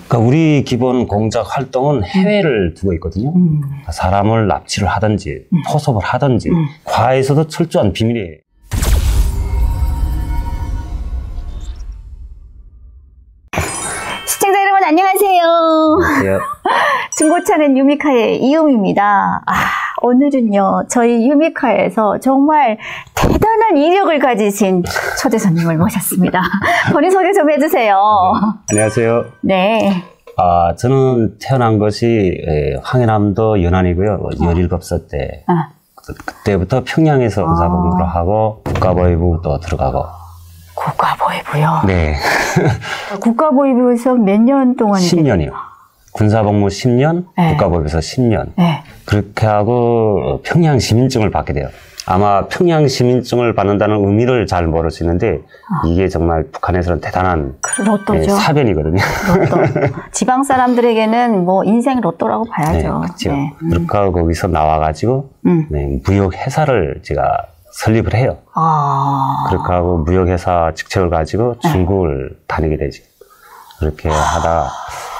그러니까 우리 기본 공작 활동은 해외를 두고 있거든요. 사람을 납치를 하든지 포섭을 하든지 과에서도 철저한 비밀이에요. 시청자 여러분 안녕하세요. 안녕하세요. 중고차는 유미카의 이음입니다. 오늘은요 저희 유미카에서 정말 대단한 이력을 가지신 초대 손님을 모셨습니다. 본인 소개 좀 해주세요. 네. 안녕하세요. 네. 저는 태어난 것이 황해남도 연안이고요. 17살 때 그때부터 평양에서 군사복무를 하고 국가보위부도 들어가고. 국가보위부요? 네. 국가보위부에서 몇 년 동안? 10년이요. 군사복무 10년, 네. 국가보위부에서 10년. 네. 그렇게 하고 평양 시민증을 받게 돼요. 아마 평양 시민증을 받는다는 의미를 잘 모르시는데 이게 정말 북한에서는 대단한 로또죠. 사변이거든요. 로또. 지방 사람들에게는 뭐 인생 로또라고 봐야죠. 네, 그렇죠. 네. 그렇게 하고 거기서 나와가지고 네, 무역회사를 제가 설립을 해요. 그렇게 하고 무역회사 직책을 가지고 중국을 다니게 되죠. 그렇게 하다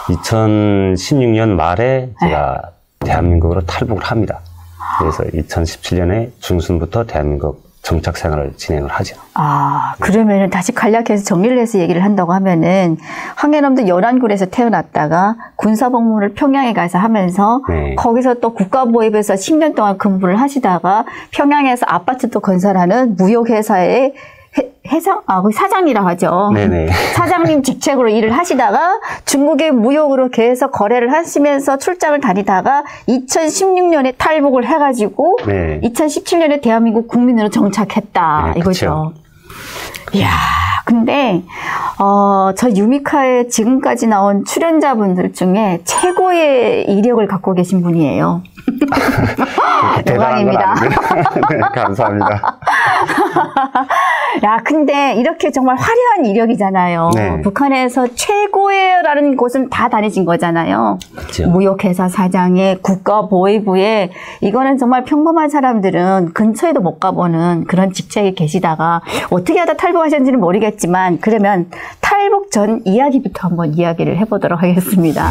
2016년 말에 제가 대한민국으로 탈북을 합니다. 그래서 2017년에 중순부터 대한민국 정착 생활을 진행을 하죠. 그러면은 다시 간략해서 정리를 해서 얘기를 한다고 하면은 황해남도 연안군에서 태어났다가 군사복무를 평양에 가서 하면서 네. 거기서 또 국가보위부에서 10년 동안 근무를 하시다가 평양에서 아파트도 건설하는 무역회사의 사장이라고 하죠. 네네. 사장님 직책으로 일을 하시다가 중국의 무역으로 계속 거래를 하시면서 출장을 다니다가 2016년에 탈북을 해가지고 네. 2017년에 대한민국 국민으로 정착했다. 네, 이거죠. 이야, 근데 저 유미카에 지금까지 나온 출연자분들 중에 최고의 이력을 갖고 계신 분이에요. 영광입니다. 네, 감사합니다. 야, 근데 이렇게 정말 화려한 이력이잖아요. 네. 북한에서 최고의라는 곳은 다 다니신 거잖아요. 그렇죠. 무역회사 사장에 국가보위부에 이거는 정말 평범한 사람들은 근처에도 못 가보는 그런 직책에 계시다가 어떻게 하다 탈북하셨는지는 모르겠지만 그러면 탈북 전 이야기부터 한번 이야기를 해보도록 하겠습니다.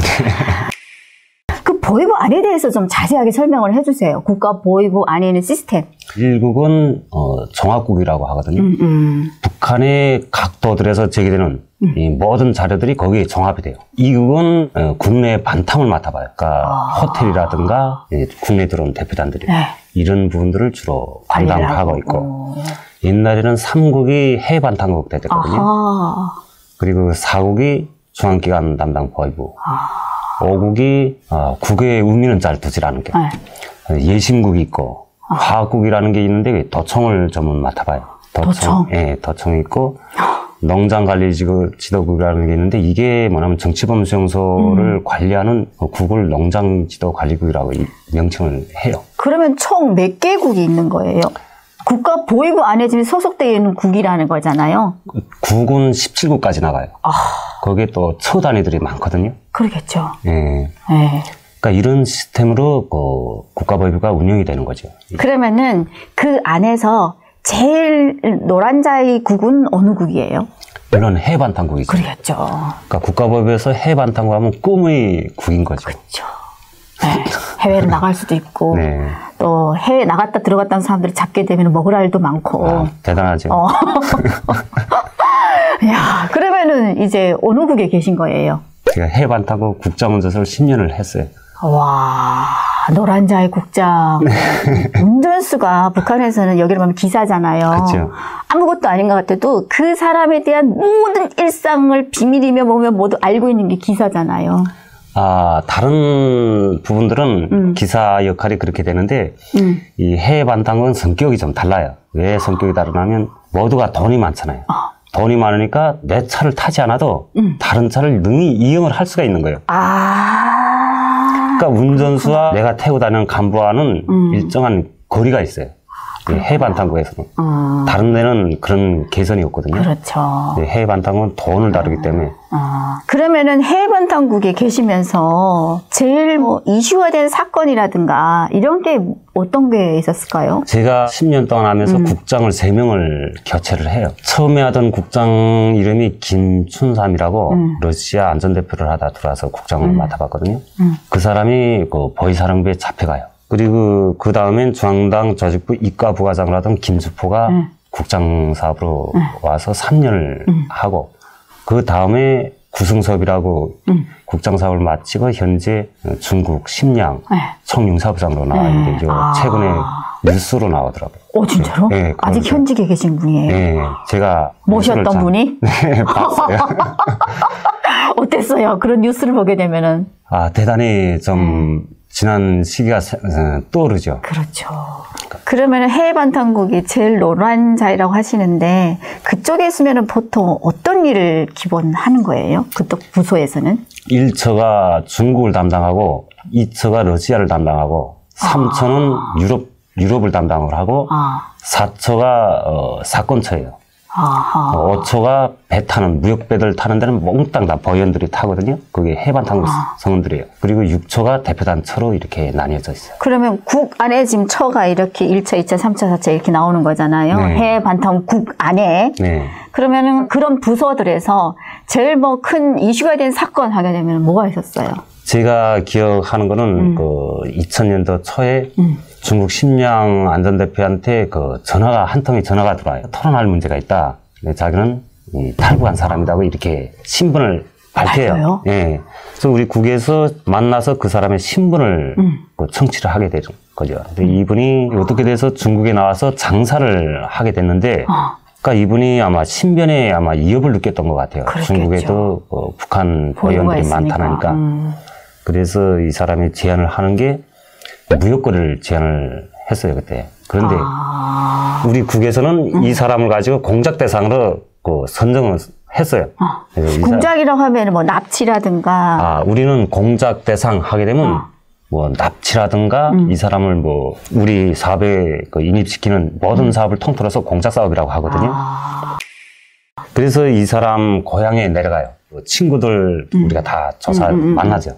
그 보위부 안에 대해서 좀 자세하게 설명을 해주세요. 국가보위부 안에 있는 시스템. 1국은 종합국이라고 하거든요. 북한의 각도들에서 제기되는 이 모든 자료들이 거기에 종합이 돼요. 2국은 국내 반탐을 맡아봐요. 그러니까 호텔이라든가 국내 들어온 대표단들이 네. 이런 부분들을 주로 담당을 하고 있고 옛날에는 3국이 해외 반탐국 됐거든요. 그리고 4국이 중앙기관 담당 보위부 5국이 국외 의미는 잘 두질 않은 게 예심국이 있고 화학국이라는 게 있는데 도청을 전문 맡아봐요. 도청? 예, 도청이 있고 농장관리지도국이라는 게 있는데 이게 뭐냐면 정치범수용소를 관리하는 국을 농장지도관리국이라고 명칭을 해요. 그러면 총 몇 개국이 있는 거예요? 국가보위부 안에 지금 소속되어 있는 국이라는 거잖아요. 국은 17국까지 나가요. 거기에 또 처 단위들이 많거든요. 그러겠죠. 예. 네. 그러니까 이런 시스템으로 국가보위부가 운영이 되는 거죠. 그러면은 그 안에서 제일 노란자의 국은 어느 국이에요? 물론 해반탐국이죠. 그러겠죠. 그러니까 국가보위부에서 해반탐국하면 꿈의 국인 거죠. 그렇죠. 네. 해외를 나갈 수도 있고 네. 또 해외 나갔다 들어갔다는 사람들이 잡게 되면 먹을 알도 많고 대단하죠. 야, 그러면은 이제 어느 국에 계신 거예요? 제가 해반탐국 국장운전사를 10년을 했어요. 와, 노란자의 국장. 운전수가 북한에서는 여기로 보면 기사잖아요. 그렇죠. 아무것도 아닌 것 같아도 그 사람에 대한 모든 일상을 비밀이며 뭐며 모두 알고 있는 게 기사잖아요. 다른 부분들은 기사 역할이 그렇게 되는데 이 해반탐국은 성격이 좀 달라요. 왜 성격이 다르냐면 모두가 돈이 많잖아요. 돈이 많으니까 내 차를 타지 않아도 다른 차를 능히 이용을 할 수가 있는 거예요. 그러니까 운전수와 내가 태우고 다니는 간부와는 일정한 거리가 있어요. 해외 반탄국에서는. 다른 데는 그런 개선이 없거든요. 그렇죠. 해외 반탄국은 돈을 다루기 때문에. 그러면은 해외 반탄국에 계시면서 제일 뭐 이슈가 된 사건이라든가 이런 게 어떤 게 있었을까요? 제가 10년 동안 하면서 국장을 3명을 교체를 해요. 처음에 하던 국장 이름이 김춘삼이라고 러시아 안전대표를 하다 들어와서 국장을 맡아봤거든요. 그 사람이 그 보위사령부에 잡혀가요. 그리고 그 다음엔 중앙당 조직부 이과 부과장을 하던 김수포가 국장 사업으로 와서 3년을 하고, 그 다음에 구승섭이라고 국장 사업을 마치고 현재 중국 심양 총융사부장으로 나와 있는데 최근에 뉴스로 나오더라고요. 진짜로? 네, 아직 현직에 계신 분이에요? 네, 제가 모셨던 분이? 네, 봤어요. 어땠어요? 그런 뉴스를 보게 되면은? 대단히 좀 지난 시기가 떠오르죠. 그렇죠. 그러면 해외 반탄국이 제일 노란자리라고 하시는데 그쪽에 있으면 보통 어떤 일을 기본 하는 거예요? 그쪽 부서에서는? 1처가 중국을 담당하고 2처가 러시아를 담당하고 3처는 유럽을 담당을 하고 4처가 사건처예요. 5처가 배 타는, 무역배들 타는 데는 몽땅 다 보위원들이 타거든요. 그게 해반탄국 성원들이에요. 그리고 6처가 대표단 처로 이렇게 나뉘어져 있어요. 그러면 국 안에 지금 처가 이렇게 1처, 2처, 3처, 4처 이렇게 나오는 거잖아요. 네. 해반탄국 안에. 네. 그러면은 그런 부서들에서 제일 뭐 큰 이슈가 된 사건 하게 되면 뭐가 있었어요? 제가 기억하는 거는 그 2000년도 초에 중국 심양 안전대표한테 그 한 통의 전화가 들어와요. 토론할 문제가 있다. 자기는 탈북한 사람이라고 이렇게 신분을 밝혀요. 예. 그래서 우리 국에서 만나서 그 사람의 신분을 청취를 하게 되는 거죠. 근데 이분이 어떻게 돼서 중국에 나와서 장사를 하게 됐는데, 그러니까 이분이 아마 신변에 아마 위협을 느꼈던 것 같아요. 그렇겠죠. 중국에도 북한 보위원들이 많다니까. 그래서 이 사람이 제안을 하는 게 무역거래를 제안을 했어요, 그때. 그런데 우리 국에서는 이 사람을 가지고 공작 대상으로 선정을 했어요. 공작이라고 하면 뭐 납치라든가. 우리는 공작 대상 하게 되면 뭐 납치라든가 이 사람을 뭐 우리 사업에 인입시키는 모든 사업을 통틀어서 공작 사업이라고 하거든요. 그래서 이 사람 고향에 내려가요. 친구들 우리가 다 조사 만나죠.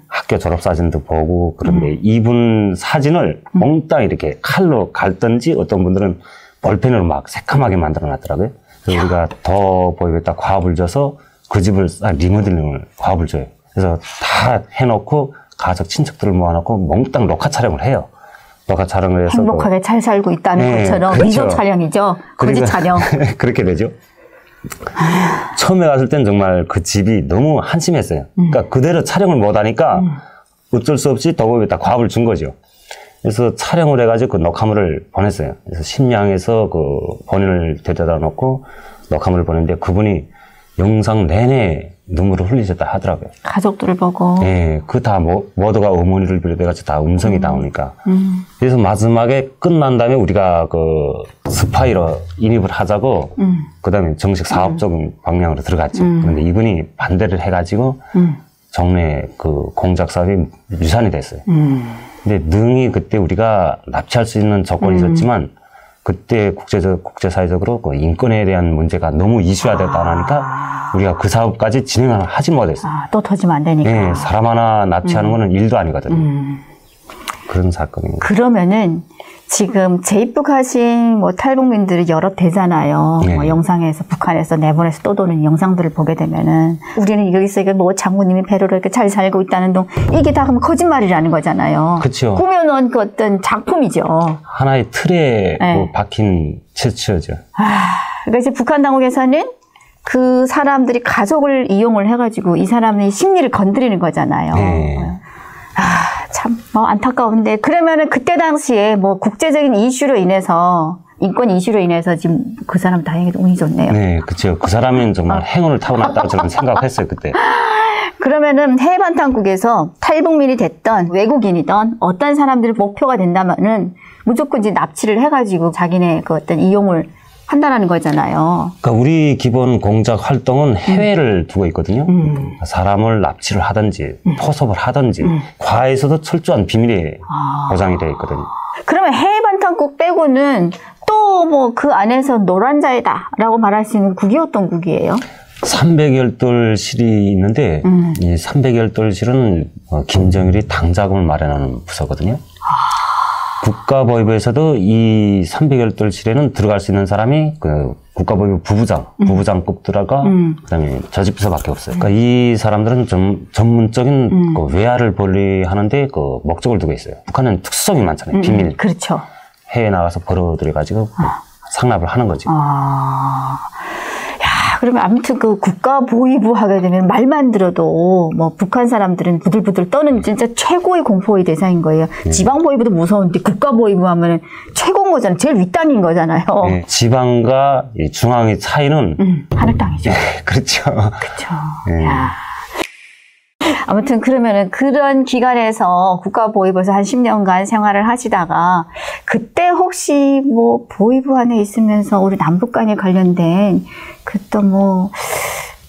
학교 졸업사진도 보고. 그런데 이분 사진을 몽땅 이렇게 칼로 갈든지 어떤 분들은 볼펜으로 막 새카맣게 만들어 놨더라고요. 그래서 우리가 더 보이겠다 과업을 줘서 그 집을 리모델링을 과업을 줘요. 그래서 다 해놓고 가족 친척들을 모아놓고 몽땅 녹화 촬영을 해요. 녹화 촬영을 해서 행복하게 잘 살고 있다는 것처럼 그렇죠. 미소 촬영이죠. 거짓 촬영. 그렇게 되죠. 처음에 갔을 땐 정말 그 집이 너무 한심했어요. 그러니까 그대로 촬영을 못하니까 어쩔 수 없이 더보기에다 과업을 준 거죠. 그래서 촬영을 해가지고 그 녹화물을 보냈어요. 그래서 심양에서 그 본인을 데려다 놓고 녹화물을 보냈는데 그분이 영상 내내 눈물을 흘리셨다 하더라고요. 가족들을 보고. 네, 그 다 모두가 어머니를 비롯해가지고 다 음성이 나오니까. 그래서 마지막에 끝난 다음에 우리가 그 스파이로 인입을 하자고, 그 다음에 정식 사업적인 방향으로 들어갔죠. 그런데 이분이 반대를 해가지고, 정례 그 공작 사업이 유산이 됐어요. 근데 능히 그때 우리가 납치할 수 있는 조건이 있었지만, 그때 국제사회적으로 그 인권에 대한 문제가 너무 이슈화되다 하니까 우리가 그 사업까지 진행을 하지 못했어요. 또 터지면 안 되니까. 네, 사람 하나 납치하는 거는 일도 아니거든요. 그런 사건입니다. 그러면은 지금 재입국하신 뭐 탈북민들이 여러 되잖아요. 네. 뭐 영상에서 북한에서 내보내서 떠도는 영상들을 보게 되면은 우리는 여기서 뭐 장모님이 배로를 이렇게 잘 살고 있다는 동 이게 다 그럼 거짓말이라는 거잖아요. 그렇죠. 꾸며놓은 그 어떤 작품이죠. 하나의 틀에 네. 박힌 실체죠. 그러니까 이제 북한 당국에서는 그 사람들이 가족을 이용을 해가지고 이 사람의 심리를 건드리는 거잖아요. 네. 참, 안타까운데. 그러면은 그때 당시에 뭐 국제적인 이슈로 인해서, 인권 이슈로 인해서 지금 그 사람 다행히 운이 좋네요. 네, 그렇죠. 그 사람은 정말 행운을 타고났다고 저는 생각했어요, 그때. 그러면은 해외반탄국에서 탈북민이 됐던 외국인이던 어떤 사람들이 목표가 된다면은 무조건 이제 납치를 해가지고 자기네 그 어떤 이용을 한다라는 거잖아요. 그러니까 우리 기본 공작 활동은 해외를 두고 있거든요. 사람을 납치를 하든지 포섭을 하든지 과에서도 철저한 비밀이 보장이 되어 있거든요. 그러면 해외 반탄국 해방탄국 빼고는 또 뭐 그 안에서 노란자이다라고 말할 수 있는 국이 어떤 국이에요? 300열돌실이 있는데 이 300열돌실은 김정일이 당자금을 마련하는 부서거든요. 국가보위부에서도 이 300열돌실에는 들어갈 수 있는 사람이 그 국가보위부 부부장급 들어가 그다음에 저집부서밖에 없어요. 그러니까 이 사람들은 좀 전문적인 그 외화를 벌이하는데 그 목적을 두고 있어요. 북한은 특수성이 많잖아요. 비밀. 그렇죠. 해외에 나가서 벌어들여가지고 상납을 하는 거죠. 그러면 아무튼 그 국가보위부 하게 되면 말만 들어도 뭐 북한 사람들은 부들부들 떠는 진짜 최고의 공포의 대상인 거예요. 지방보위부도 무서운데 국가보위부 하면 최고인 거잖아요. 제일 윗단인 거잖아요. 네, 지방과 중앙의 차이는 하늘 땅이죠. 네, 그렇죠. 그렇죠. 네. 아무튼 그러면은 그런 기관에서 국가보위부에서 한 10년간 생활을 하시다가 그때 혹시 뭐 보위부 안에 있으면서 우리 남북 간에 관련된 그 또 뭐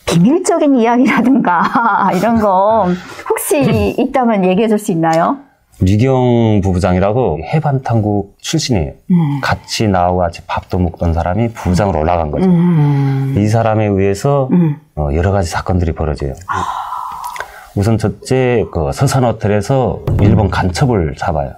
비밀적인 이야기라든가 이런 거 혹시 있다면 얘기해 줄 수 있나요? 류경 부부장이라고 해반탕국 출신이에요. 같이 나하고 같이 밥도 먹던 사람이 부부장으로 올라간 거죠. 이 사람에 의해서 여러 가지 사건들이 벌어져요. 우선 첫째, 그 서산호텔에서 일본 간첩을 잡아요.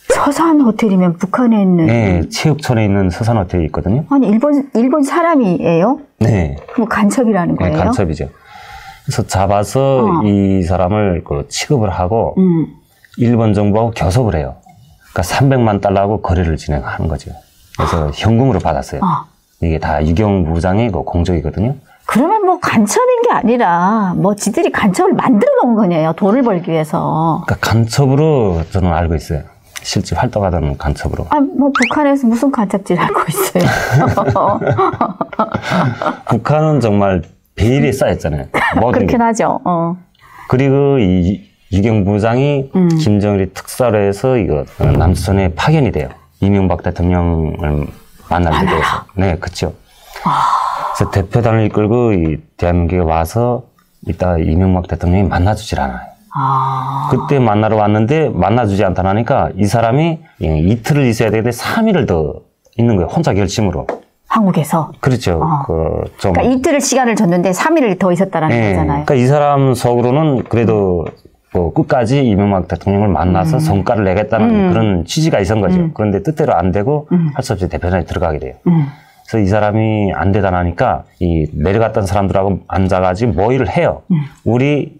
서산호텔이면 북한에 있는? 네, 체육촌에 있는 서산호텔이 있거든요. 아니, 일본 사람이에요? 네. 그럼 간첩이라는 거예요? 네, 간첩이죠. 그래서 잡아서 이 사람을 그 취급을 하고 일본 정부하고 교섭을 해요. 그러니까 300만 달러하고 거래를 진행하는 거죠. 그래서 현금으로 받았어요. 이게 다 유경 부장의 그 공적이거든요. 그러면 뭐 간첩인 게 아니라 뭐 지들이 간첩을 만들어 놓은 거네요. 돈을 벌기 위해서. 그러니까 간첩으로 저는 알고 있어요. 실제 활동하던 간첩으로. 아, 뭐 북한에서 무슨 간첩질 하고 있어요. 북한은 정말 베일에 쌓였잖아요. 그렇긴 하죠. 그리고 이 유경 부장이 김정일이 특사로 해서 이거 남조선에 파견이 돼요. 이명박 대통령을 만나기 위해서. 네, 그렇죠. 그래서 대표단을 이끌고 이 대한민국에 와서 이따 이명박 대통령이 만나주질 않아요. 그때 만나러 왔는데 만나주지 않다니까 이 사람이 이틀을 있어야 되는데 3일을 더 있는 거예요. 혼자 결심으로. 한국에서? 그렇죠. 그러니까 이틀을 시간을 줬는데 3일을 더 있었다라는 거잖아요. 그러니까 이 사람 속으로는 그래도 뭐 끝까지 이명박 대통령을 만나서 성과를 내겠다는 그런 취지가 있었던 거죠. 그런데 뜻대로 안 되고 할 수 없이 대표단에 들어가게 돼요. 그래서 이 사람이 안 되다 나니까 이 내려갔던 사람들하고 앉아가지고 모의를 해요. 우리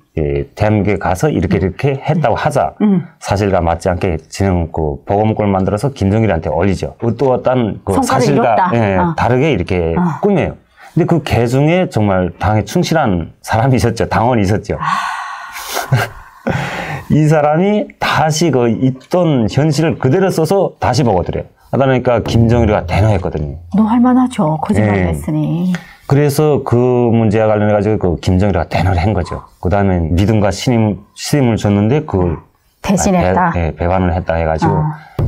대한민국에 가서 이렇게 했다고 하자. 사실과 맞지 않게 진행 그 보고문구를 만들어서 김정일한테 올리죠. 또 어떤 그 사실과 다르게 이렇게 꾸며요. 근데 그 개 중에 정말 당에 충실한 사람이 있었죠. 당원이 있었죠. 이 사람이 다시 그 있던 현실을 그대로 써서 다시 보고드려요. 하다 보니까 김정일이가 대노했거든요. 너 할만하죠. 거짓말을 했으니. 그래서 그 문제와 관련해가지고 그 김정일이가 대노를 한 거죠. 그 다음에 믿음과 신임을 줬는데 그 대신했다. 배반을 했다 해가지고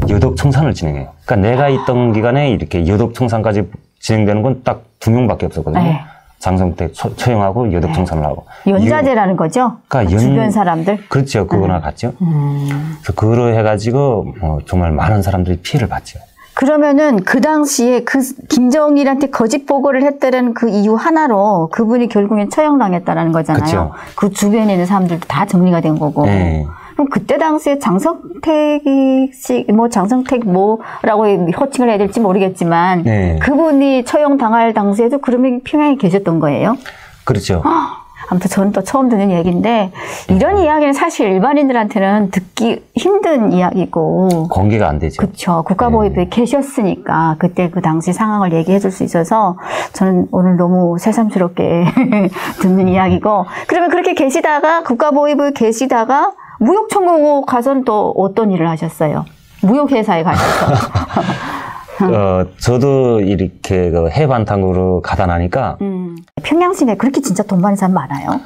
여독청산을 진행해요. 그러니까 내가 있던 기간에 이렇게 여독청산까지 진행되는 건 딱 2명밖에 없었거든요. 장성택 처형하고 여독청산을 하고. 연자제라는 거죠? 그러니까 주변 사람들? 그렇죠. 그거나 같죠. 그래서 그거로 해가지고 정말 많은 사람들이 피해를 봤죠. 그러면은 그 당시에 그 김정일한테 거짓 보고를 했다는 그 이유 하나로 그분이 결국엔 처형당했다는 거잖아요. 그쵸. 그 주변에 있는 사람들도 다 정리가 된 거고. 그럼 그때 당시에 장성택 뭐라고 호칭을 해야 될지 모르겠지만 그분이 처형당할 당시에도 그러면 평양에 계셨던 거예요? 그렇죠. 아무튼 저는 또 처음 듣는 얘기인데 이런 이야기는 사실 일반인들한테는 듣기 힘든 이야기고 공개가 안 되죠. 그렇죠. 국가보위부에 계셨으니까 그때 그 당시 상황을 얘기해 줄 수 있어서 저는 오늘 너무 새삼스럽게 듣는 이야기고 그러면 그렇게 계시다가 국가보위부에 계시다가 무역총국 가서는 또 어떤 일을 하셨어요? 무역회사에 가셔서. 저도 이렇게 그 해반탕으로 가다 나니까 평양 시내에 그렇게 진짜 돈 많은 사람 많아요?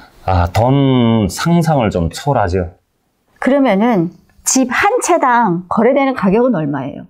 돈 상상을 좀 초월하죠. 그러면은 집 한 채당 거래되는 가격은 얼마예요?